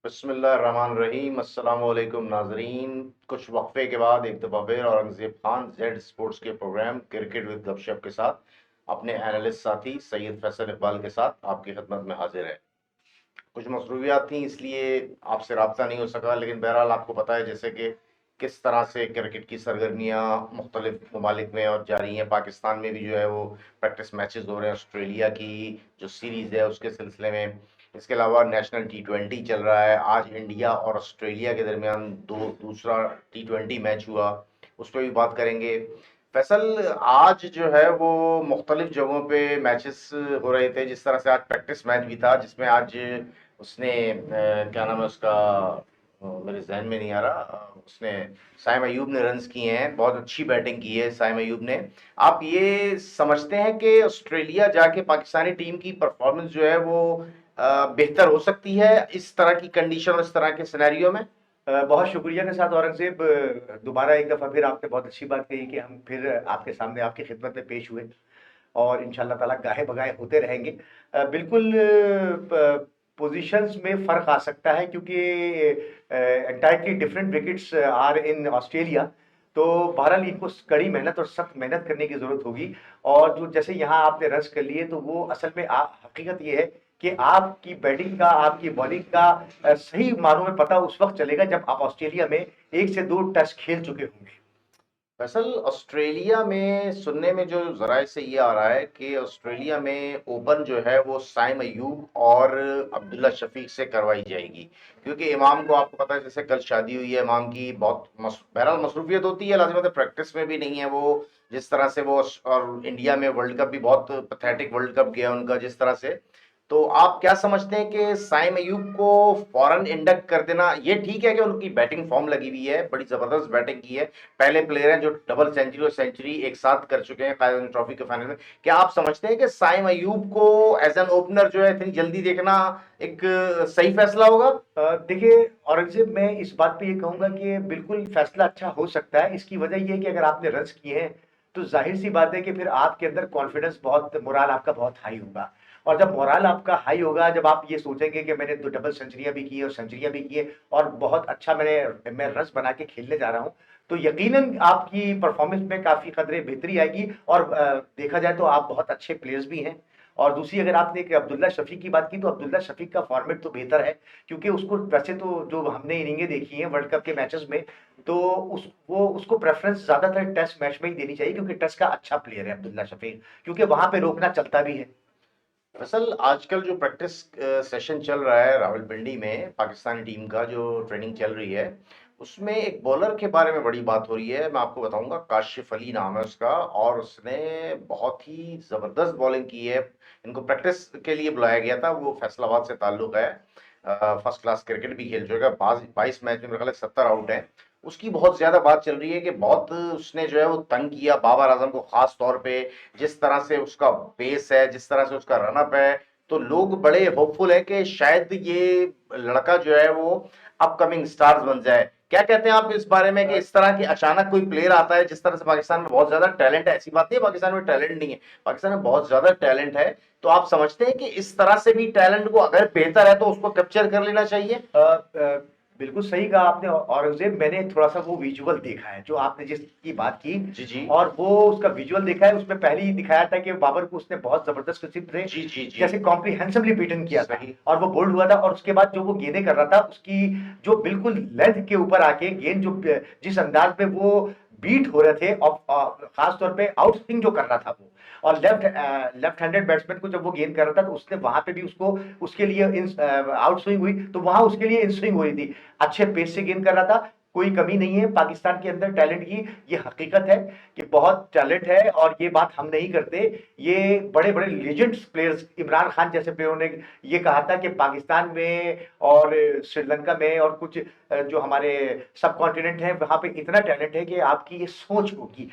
बिस्मिल्लाहिर्रहमानिर्रहीम अस्सलाम वालेकुम नाजरीन। कुछ वक्फे के बाद एक दफ़ा फिर औरंगजेब खान जेड स्पोर्ट्स के प्रोग्राम क्रिकेट विद गपशप के साथ अपने एनालिस्ट साथी सैयद फैसल इकबाल के साथ आपकी खिदमत में हाजिर है। कुछ मसरूफियात थी इसलिए आपसे रब्ता नहीं हो सका, लेकिन बहरहाल आपको पता है जैसे कि किस तरह से क्रिकेट की सरगर्मियाँ मुख्तलिफ ममालिक में और जारी हैं। पाकिस्तान में भी जो है वो प्रैक्टिस मैचेस हो रहे हैं ऑस्ट्रेलिया की जो सीरीज़ है उसके सिलसिले में। इसके अलावा नेशनल T20 चल रहा है। आज इंडिया और ऑस्ट्रेलिया के दरमियान दूसरा T20 मैच हुआ, उस पर भी बात करेंगे। फैसल, आज जो है वो मुख्तलिफ जगहों पे मैचेस हो रहे थे। जिस तरह से आज प्रैक्टिस मैच भी था जिसमें आज उसने क्या नाम है उसका, मेरे जहन में नहीं आ रहा, उसने साइम अयूब ने रन्स किए हैं, बहुत अच्छी बैटिंग की है साइम अयूब ने। आप ये समझते हैं कि ऑस्ट्रेलिया जाके पाकिस्तानी टीम की परफॉर्मेंस जो है वो बेहतर हो सकती है इस तरह की कंडीशन और इस तरह के सिनेरियो में? बहुत शुक्रिया के साथ औरंगज़ेब, दोबारा एक दफ़ा फिर आपने बहुत अच्छी बात कही कि हम फिर आपके सामने आपकी खिदमत में पेश हुए और इंशाल्लाह ताला गाहे बगाए होते रहेंगे। बिल्कुल पोजीशंस में फ़र्क आ सकता है क्योंकि entirely different wickets are in Australia. तो बहरहाल इनको कड़ी मेहनत और सख्त मेहनत करने की ज़रूरत होगी। और जो जैसे यहाँ आपने रन्स कर लिए तो वो असल में हकीकत ये है कि आपकी बैटिंग का, आपकी बॉलिंग का सही मानों में पता उस वक्त चलेगा जब आप ऑस्ट्रेलिया में 1 से 2 टेस्ट खेल चुके होंगे। दरअसल ऑस्ट्रेलिया में सुनने में जो जराये से ये आ रहा है कि ऑस्ट्रेलिया में ओपन जो है वो साइम अयूब और अब्दुल्ला शफीक से करवाई जाएगी, क्योंकि इमाम को आपको पता है जैसे कल शादी हुई है इमाम की, बहुत बहरहाल मसरूफियत होती है, लाजिमत है, प्रैक्टिस में भी नहीं है वो जिस तरह से वो। और इंडिया में वर्ल्ड कप भी बहुत पैथेटिक वर्ल्ड कप गया उनका जिस तरह से। तो आप क्या समझते हैं कि साइम अयूब को फौरन इंडक्ट कर देना ये ठीक है? कि उनकी बैटिंग फॉर्म लगी हुई है, बड़ी जबरदस्त बैटिंग की है, पहले प्लेयर हैं जो डबल सेंचुरी और सेंचुरी एक साथ कर चुके हैं कायदे ट्रॉफी के फाइनल में। क्या आप समझते हैं कि साइम अयूब को एज एन ओपनर जो है इतनी जल्दी देखना एक सही फैसला होगा? देखिए औरंगजेब, मैं इस बात पे ये कहूंगा कि बिल्कुल फैसला अच्छा हो सकता है। इसकी वजह ये है कि अगर आपने रन्स किए हैं तो जाहिर सी बात है कि फिर आपके अंदर कॉन्फिडेंस, बहुत मोराल आपका बहुत हाई होगा। और जब मोराल आपका हाई होगा, जब आप ये सोचेंगे कि मैंने दो डबल सेंचुरियां भी की और सेंचुरियां भी की है और बहुत अच्छा मैं रन्स बना के खेलने जा रहा हूं, तो यकीनन आपकी परफॉर्मेंस में काफी कदरे बेहतरी आएगी। और देखा जाए तो आप बहुत अच्छे प्लेयर्स भी हैं। और दूसरी, अगर आपने एक अब्दुल्ला शफीक की बात की, तो अब्दुल्ला शफीक का फॉर्मेट तो बेहतर है क्योंकि उसको वैसे तो जो हमने इनिंगें देखी हैं वर्ल्ड कप के मैचेस में, तो उसको प्रेफरेंस ज्यादातर टेस्ट मैच में ही देनी चाहिए क्योंकि टेस्ट का अच्छा प्लेयर है अब्दुल्ला शफीक, क्योंकि वहां पे रोकना चलता भी है। दरअसल आजकल जो प्रैक्टिस सेशन चल रहा है रावलपिंडी में, पाकिस्तानी टीम का जो ट्रेनिंग चल रही है उसमें एक बॉलर के बारे में बड़ी बात हो रही है। मैं आपको बताऊंगा, काशिफ अली नाम है उसका, और उसने बहुत ही जबरदस्त बॉलिंग की है। इनको प्रैक्टिस के लिए बुलाया गया था, वो फैसलाबाद से ताल्लुक है, फर्स्ट क्लास क्रिकेट भी खेल चुका है, 22 मैच में मेरे ख्याल 70 आउट है। उसकी बहुत ज्यादा बात चल रही है कि बहुत उसने जो है वो तंग किया बाबर आजम को, खास तौर पे जिस तरह से उसका पेस है, जिस तरह से उसका रनअप है। तो लोग बड़े होपफुल है कि शायद ये लड़का जो है वो अपकमिंग स्टार्स बन जाए। क्या कहते हैं आप इस बारे में कि इस तरह की अचानक कोई प्लेयर आता है? जिस तरह से पाकिस्तान में बहुत ज्यादा टैलेंट है, ऐसी बात नहीं है पाकिस्तान में टैलेंट नहीं है, पाकिस्तान में बहुत ज्यादा टैलेंट है। तो आप समझते हैं कि इस तरह से भी टैलेंट को अगर बेहतर है तो उसको कैप्चर कर लेना चाहिए? बिल्कुल सही कहा आपने औरंगजेब। मैंने थोड़ा सा वो विजुअल देखा है जो आपने जिसकी बात की, जी जी और वो उसका विजुअल देखा है। उसमें पहले ही दिखाया था कि बाबर को उसने बहुत जबरदस्त किस्म से जी जी जी। जैसे कॉम्प्रिहेंसिवली बीटन किया था सही। और वो बोल्ड हुआ था। और उसके बाद जो वो गेंदें कर रहा था, उसकी जो बिल्कुल लेंथ के ऊपर आके गेंद, जो जिस अंदाज में वो बीट हो रहे थे, और खास तौर पे आउट स्विंग जो कर रहा था वो, और लेफ्ट हैंडेड बैट्समैन को जब वो गेंद कर रहा था तो उसने वहां पे भी उसको, उसके लिए आउट स्विंग हुई तो वहां उसके लिए इन स्विंग हुई थी। अच्छे पेस से गेंद कर रहा था। कोई कमी नहीं है पाकिस्तान के अंदर टैलेंट की, ये हकीकत है कि बहुत टैलेंट है। और ये बात हम नहीं करते, ये बड़े बड़े लेजेंड्स प्लेयर्स, इमरान खान जैसे प्लेयरों ने ये कहा था कि पाकिस्तान में और श्रीलंका में और कुछ जो हमारे सब कॉन्टिनेंट है वहां पे इतना टैलेंट है कि आपकी ये सोच होगी।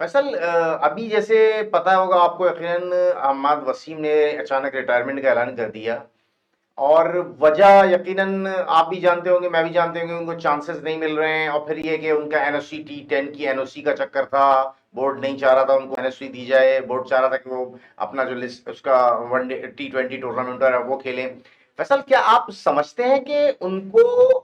फैसल, अभी जैसे पता होगा आपको यकीनन, अहमद वसीम ने अचानक रिटायरमेंट का ऐलान कर दिया। और वजह यकीनन आप भी जानते होंगे, मैं भी जानते होंगे, उनको चांसेस नहीं मिल रहे हैं। और फिर ये कि उनका एनओसी T10 की एनओसी का चक्कर था, बोर्ड नहीं चाह रहा था उनको एनओसी दी जाए, बोर्ड चाह रहा था कि वो अपना जो लिस्ट उसका वनडे T20 टूर्नामेंट है वो खेलें। फैसल, क्या आप समझते हैं कि उनको,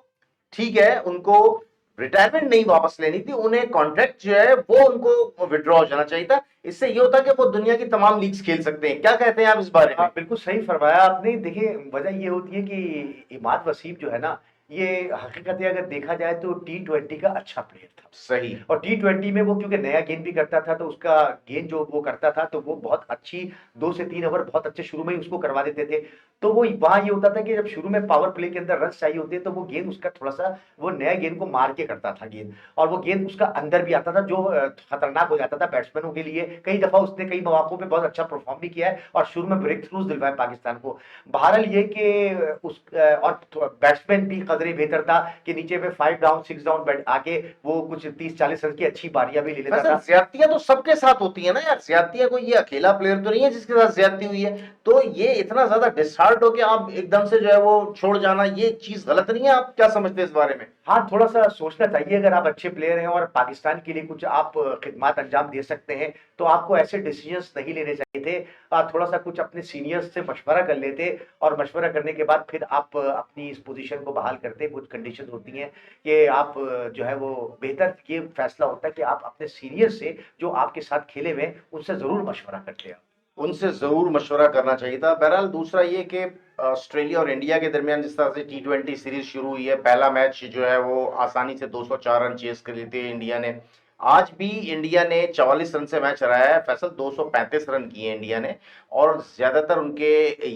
ठीक है, उनको रिटायरमेंट नहीं वापस लेनी थी, उन्हें कॉन्ट्रैक्ट जो है वो उनको विड्रॉ हो जाना चाहिए था, इससे ये होता कि वो दुनिया की तमाम लीग्स खेल सकते हैं? क्या कहते हैं आप इस बारे हाँ में? बिल्कुल सही फरमाया आपने। देखिए वजह ये होती है कि इमाद वसीम जो है ना, ये हकीकत है अगर देखा जाए तो T20 का अच्छा प्लेयर था। सही। और T20 में वो क्योंकि नया गेंद भी करता था तो उसका गेंद जो वो करता था तो वो बहुत अच्छी 2 से 3 ओवर बहुत अच्छे शुरू में ही उसको करवा देते थे। तो वो वहां ये होता था कि जब शुरू में पावर प्ले के अंदर रन चाहिए होते तो वो गेंद उसका थोड़ा सा वो नया गेंद को मार के करता था गेंद, और वो गेंद उसका अंदर भी आता था जो खतरनाक हो जाता था बैट्समैनों के लिए। कई दफा उसने कई मौकों पे बहुत अच्छा परफॉर्म भी किया है और शुरू में ब्रेक थ्रूज दिलवाए पाकिस्तान को। बहरहाल ये कि उस और बैट्समैन भी कदरे बेहतर था कि नीचे में 5 डाउन 6 डाउन बैट आके वो कुछ 30-40 रन की अच्छी पारियां भी ले लेता वैसे था। ज्यादतियां तो सबके साथ होती है ना यार, ज्यादतियां कोई ये अकेला प्लेयर तो नहीं है जिसके साथ ज्यादती हुई है, तो ये इतना ज्यादा डिसहार्ट हो के आप एकदम से जो है वो छोड़ जाना, ये चीज गलत नहीं है? आप क्या समझते हैं इस बारे में? हाँ थोड़ा सा सोचना चाहिए, अगर आप अच्छे प्लेयर हैं और पाकिस्तान के लिए कुछ आप खिदमत अंजाम दे सकते हैं तो आपको ऐसे डिसीजंस नहीं लेने चाहिए थे। थोड़ा सा कुछ अपने सीनियर्स से मशवरा कर लेते और मशवरा करने के बाद फिर आप अपनी इस पोजीशन को बहाल करते। कुछ कंडीशन होती हैं कि आप जो है वो बेहतर ये फैसला होता है कि आप अपने सीनियर से जो आपके साथ खेले हुए हैं उनसे जरूर मशवरा करते हैं। उनसे जरूर मशवरा करना चाहिए था। बहरहाल दूसरा ये कि ऑस्ट्रेलिया और इंडिया के दरमियान जिस तरह से T20 सीरीज शुरू हुई है, पहला मैच जो है वो आसानी से 204 रन चेस कर लिए थे इंडिया ने। आज भी इंडिया ने 44 रन से मैच हराया है फैसल, 235 रन किए इंडिया ने, और ज्यादातर उनके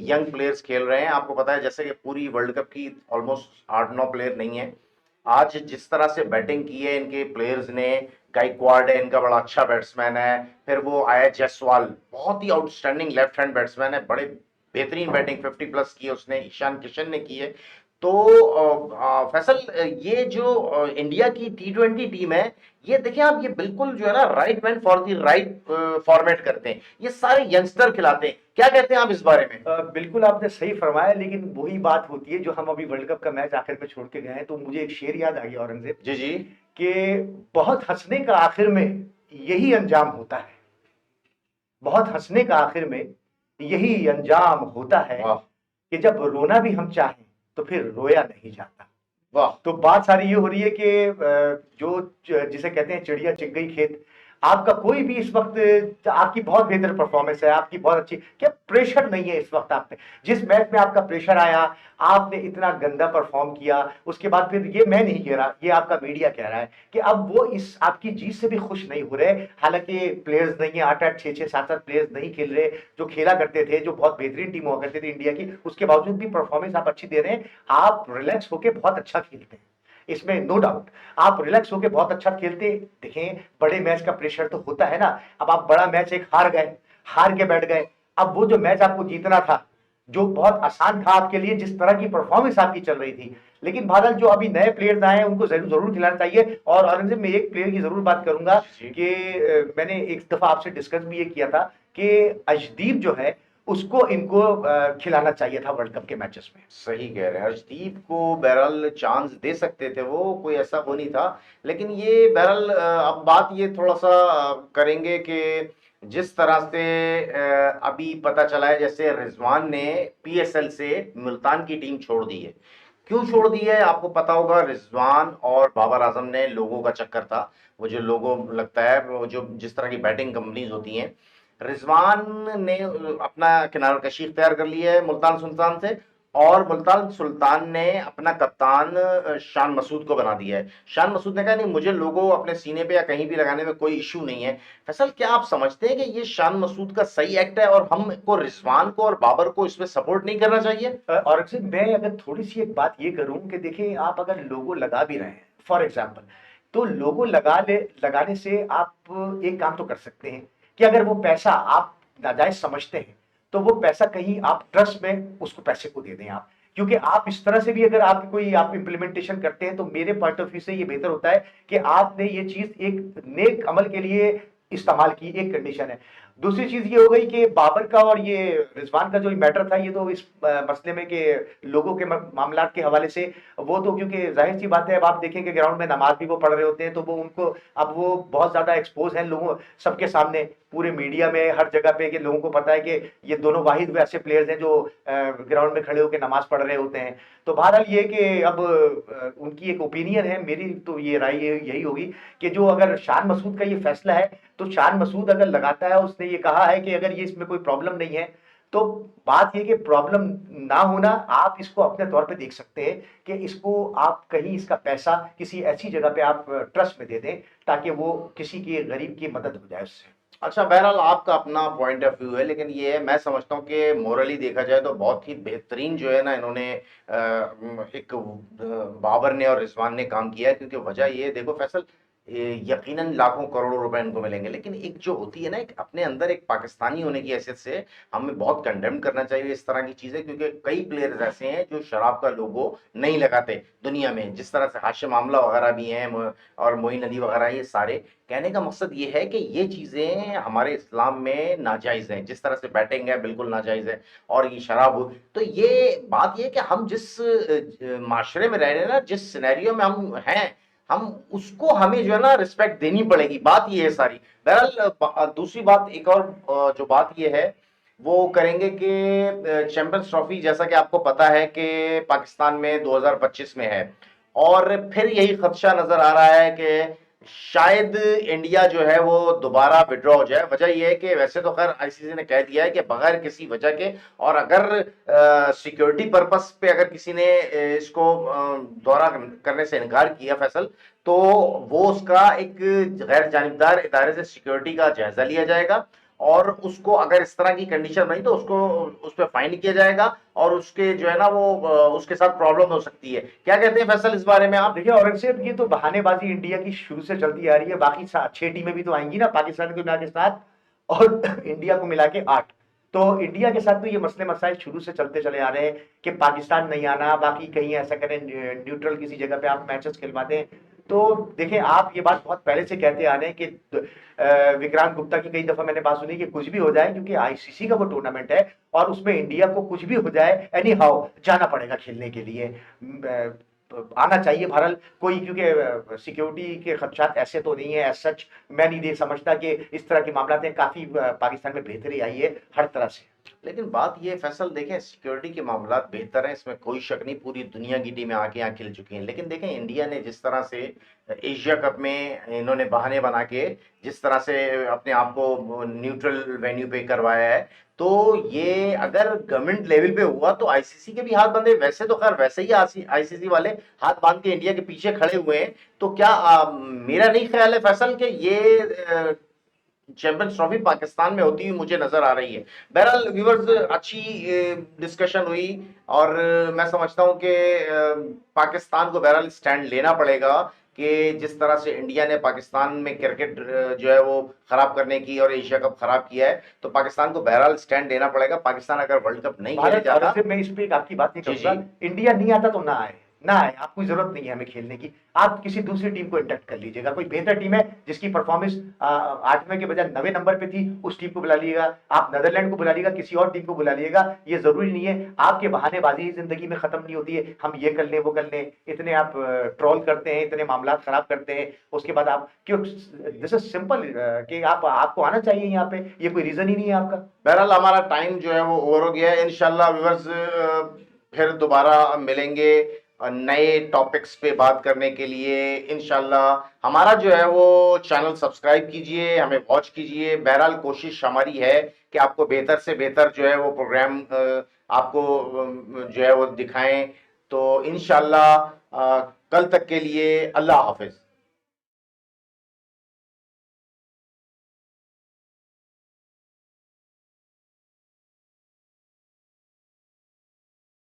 यंग प्लेयर्स खेल रहे हैं। आपको पता है जैसे कि पूरी वर्ल्ड कप की ऑलमोस्ट 8-9 प्लेयर नहीं है। आज जिस तरह से बैटिंग की है इनके प्लेयर्स ने, गायकवाड है इनका बड़ा अच्छा बैट्समैन है, फिर वो आया जायसवाल, बहुत ही आउटस्टैंडिंग लेफ्ट हैंड बैट्समैन है, बड़े बेहतरीन बैटिंग 50 प्लस की है उसने, ईशान किशन ने की है। तो फैसल, ये जो इंडिया की T20 टीम है, ये देखिए आप, ये बिल्कुल जो है ना right man for the right format करते हैं, ये सारे यंगस्टर खिलाते हैं। क्या कहते हैं आप इस बारे में? बिल्कुल आपने सही फरमाया, लेकिन वही बात होती है जो हम अभी वर्ल्ड कप का मैच आखिर में छोड़ के गए हैं, तो मुझे एक शेर याद आ गया औरंगजेब जी जी। कि बहुत हंसने का आखिर में यही अंजाम होता है। बहुत हंसने का आखिर में यही अंजाम होता है वाह। कि जब रोना भी हम चाहें तो फिर रोया नहीं जाता। वाह। तो बात सारी ये हो रही है कि जिसे कहते हैं चिड़िया चिग गई खेत। आपका कोई भी इस वक्त आपकी बहुत बेहतर परफॉर्मेंस है, आपकी बहुत अच्छी, क्या प्रेशर नहीं है इस वक्त आप पे। जिस मैच में आपका प्रेशर आया, आपने इतना गंदा परफॉर्म किया, उसके बाद फिर ये मैं नहीं कह रहा, ये आपका मीडिया कह रहा है कि अब वो इस आपकी जीत से भी खुश नहीं हो रहे। हालांकि प्लेयर्स नहीं है, 8-8 6-6 7-7 प्लेयर्स नहीं खेल रहे जो खेला करते थे, जो बहुत बेहतरीन टीम हुआ करती थी इंडिया की, उसके बावजूद भी परफॉर्मेंस आप अच्छी दे रहे हैं। आप रिलैक्स होकर बहुत अच्छा खेलते हैं, इसमें नो डाउट। आप रिलैक्स होकर बहुत अच्छा खेलते। देखें बड़े मैच का प्रेशर तो होता है ना। अब आप बड़ा मैच एक हार गए, हार के बैठ गए, अब वो जो मैच आपको जीतना था, जो बहुत आसान था आपके लिए, जिस तरह की परफॉर्मेंस आपकी चल रही थी, लेकिन भारत जो अभी नए प्लेयर्स आए हैं उनको जरूर जरूर खिलाना चाहिए। और औरंगजेब में एक प्लेयर की जरूर बात करूंगा कि मैंने एक दफा आपसे डिस्कस भी ये किया था कि अर्शदीप जो है उसको इनको खिलाना चाहिए था वर्ल्ड कप के मैचेस में। सही कह रहे हैं, हर्षदीप को बहरहाल चांस दे सकते थे, वो कोई ऐसा वो नहीं था। लेकिन ये बहरहाल अब बात ये थोड़ा सा करेंगे कि जिस तरह से अभी पता चला है, जैसे रिजवान ने PSL से मुल्तान की टीम छोड़ दी है। क्यों छोड़ दी है आपको पता होगा। रिजवान और बाबर आजम ने लोगों का चक्कर था, वो जो लोगो लगता है, वो जो जिस तरह की बैटिंग कंपनीज होती हैं, रिजवान ने अपना किनारा कशी इख्तियार कर लिया है मुल्तान सुल्तान से, और मुल्तान सुल्तान ने अपना कप्तान शान मसूद को बना दिया है। शान मसूद ने कहा नहीं, मुझे लोगो अपने सीने पे या कहीं भी लगाने में कोई इशू नहीं है। फैसल, क्या आप समझते हैं कि ये शान मसूद का सही एक्ट है और हमको रिजवान को और बाबर को इसमें सपोर्ट नहीं करना चाहिए? और अक्सर मैं अगर थोड़ी सी एक बात ये करूं कि देखिए आप अगर लोगो लगा भी रहे हैं फॉर एग्जांपल, तो लोगो लगाने से आप एक काम तो कर सकते हैं कि अगर वो पैसा आप नाजायज समझते हैं तो वो पैसा कहीं आप ट्रस्ट में उसको पैसे को दे दें आप। क्योंकि आप इस तरह से भी अगर आप कोई आप इंप्लीमेंटेशन करते हैं तो मेरे पॉइंट ऑफ व्यू से ये बेहतर होता है कि आपने ये चीज एक नेक अमल के लिए इस्तेमाल की। एक कंडीशन है, दूसरी चीज ये हो गई कि बाबर का और ये रिजवान का जो मैटर था, ये तो इस मसले में के लोगों के मामलात के हवाले से, वो तो क्योंकि जाहिर सी बात है, अब आप देखेंगे ग्राउंड में नमाज भी वो पढ़ रहे होते हैं, तो वो उनको अब वो बहुत ज्यादा एक्सपोज हैं लोगों सबके सामने, पूरे मीडिया में हर जगह पे, कि लोगों को पता है कि ये दोनों वाहिद वैसे प्लेयर्स हैं जो ग्राउंड में खड़े होकर नमाज पढ़ रहे होते हैं। तो बहरहाल ये कि अब उनकी एक ओपिनियन है, मेरी तो ये राय यही होगी कि जो अगर शान मसूद का ये फैसला है, तो शान मसूद अगर लगाता है, उसने ये कहा है कि अगर ये इसमें कोई प्रॉब्लम नहीं है, तो बात ये कि प्रॉब्लम ना होना, आप इसको अपने तौर पे देख सकते हैं कि इसको आप कहीं इसका पैसा किसी ऐसी जगह पे आप ट्रस्ट में दे दें, ताकि वो किसी की गरीब की मदद हो जाए उससे। अच्छा, बहरहाल आपका अपना पॉइंट ऑफ व्यू है, लेकिन ये है, मैं समझता हूँ कि मोरली देखा जाए तो बहुत ही बेहतरीन जो है ना इन्होंने एक बाबर ने और रिजवान ने काम किया है। क्योंकि वजह ये देखो फैसल, यकीनन लाखों करोड़ों रुपए इनको मिलेंगे, लेकिन एक जो होती है ना, एक अपने अंदर एक पाकिस्तानी होने की हैसियत से हमें बहुत कंडेम करना चाहिए इस तरह की चीजें। क्योंकि कई प्लेयर्स ऐसे हैं जो शराब का लोगो नहीं लगाते दुनिया में, जिस तरह से हाशिम आमला वगैरह भी हैं और मोइन अली वगैरह, ये सारे। कहने का मकसद ये है कि ये चीजें हमारे इस्लाम में नाजायज हैं, जिस तरह से बैटिंग है बिल्कुल नाजायज है, और ये शराब तो ये बात ये है कि हम जिस माशरे में रह रहे हैं ना, जिस सिनेरियो में हम हैं, हम उसको हमें जो है ना रिस्पेक्ट देनी पड़ेगी। बात ये है सारी। बहरहाल दूसरी बात एक और जो बात ये है वो करेंगे कि चैंपियंस ट्रॉफी, जैसा कि आपको पता है कि पाकिस्तान में 2025 में है, और फिर यही खदशा नजर आ रहा है कि शायद इंडिया जो है वो दोबारा विड्रॉ हो जाए। वजह यह है कि वैसे तो खैर आईसीसी ने कह दिया है कि बगैर किसी वजह के, और अगर सिक्योरिटी पर्पस पे अगर किसी ने इसको दौरा करने से इनकार किया फैसल, तो वो उसका एक गैर जानिबदार इदारे से सिक्योरिटी का जायजा लिया जाएगा, और उसको अगर इस तरह की कंडीशन बनी तो उसको उस पर फाइन किया जाएगा, और उसके जो है ना वो उसके साथ प्रॉब्लम हो सकती है। क्या कहते हैं फैसल इस बारे में आप? देखिए औरंगजेब, ये तो बहानेबाजी इंडिया की शुरू से चलती आ रही है, बाकी 6 टीमें भी तो आएंगी ना, पाकिस्तान को मिला के 7 और इंडिया को मिला के 8। तो इंडिया के साथ तो ये मसले मसाइल शुरू से चलते चले आ रहे हैं कि पाकिस्तान नहीं आना, बाकी कहीं ऐसा करें, न्यूट्रल किसी जगह पे आप मैचेस खिलवा दें। तो देखिए, आप ये बात बहुत पहले से कहते आ रहे हैं कि विक्रांत गुप्ता की कई दफा मैंने बात सुनी कि कुछ भी हो जाए, क्योंकि आईसीसी का वो टूर्नामेंट है और उसमें इंडिया को कुछ भी हो जाए, एनी हाउ जाना पड़ेगा खेलने के लिए, आना चाहिए बहरहाल कोई, क्योंकि सिक्योरिटी के खदशात ऐसे तो नहीं है एज सच। मैं नहीं देख समझता कि इस तरह की मामला हैं, काफी पाकिस्तान में बेहतरी आई है हर तरह से। लेकिन बात ये फैसल, देखें सिक्योरिटी के मामला बेहतर हैं, इसमें कोई शक नहीं, पूरी दुनिया की टीमें आके यहाँ खिल चुकी हैं। लेकिन देखें इंडिया ने जिस तरह से एशिया कप में इन्होंने बहाने बना के जिस तरह से अपने आप को न्यूट्रल वेन्यू पे करवाया है, तो ये अगर गवर्नमेंट लेवल पे हुआ तो आईसीसी के भी हाथ बंधे। वैसे तो खैर वैसे ही आईसीसी वाले हाथ बांध के इंडिया के पीछे खड़े हुए हैं। तो क्या मेरा नहीं ख्याल है फैसल कि ये चैंपियंस ट्रॉफी पाकिस्तान में होती हुई मुझे नजर आ रही है। बहरहाल व्यूअर्स, अच्छी डिस्कशन हुई, और मैं समझता हूं कि पाकिस्तान को बहरहाल स्टैंड लेना पड़ेगा कि जिस तरह से इंडिया ने पाकिस्तान में क्रिकेट जो है वो खराब करने की और एशिया कप खराब किया है, तो पाकिस्तान को बहरहाल स्टैंड लेना पड़ेगा। पाकिस्तान अगर वर्ल्ड कप नहीं खेले जाता, मैं इस पे आपकी बात नहीं जी करूंगा, इंडिया नहीं आता तो ना आए, ना आए, आपको जरूरत नहीं है हमें खेलने की, आप किसी दूसरी टीम को इंटैक्ट कर लीजिएगा, कोई बेहतर टीम है जिसकी परफॉर्मेंस 8वें के बजाय 9वें नंबर पे थी, उस टीम को बुला लीजिएगा, आप नीदरलैंड को बुला लीजिएगा, किसी और टीम को बुला लीजिएगा। ये जरूरी नहीं है, आपके बहानेबाजी जिंदगी में खत्म नहीं होती है, हम ये कर लें वो कर लें, इतने आप ट्रोल करते हैं, इतने मामला खराब करते हैं, उसके बाद आप क्यों, दिस इज सिंपल कि आपको आना चाहिए यहाँ पे, ये कोई रीजन ही नहीं है आपका। बहरहाल हमारा टाइम जो है वो ओवर हो गया है। इंशाल्लाह व्यूअर्स फिर दोबारा मिलेंगे नए टॉपिक्स पे बात करने के लिए। इंशाल्लाह हमारा जो है वो चैनल सब्सक्राइब कीजिए, हमें वॉच कीजिए। बहरहाल कोशिश हमारी है कि आपको बेहतर से बेहतर जो है वो प्रोग्राम आपको जो है वो दिखाएं। तो इंशाल्लाह कल तक के लिए अल्लाह हाफिज।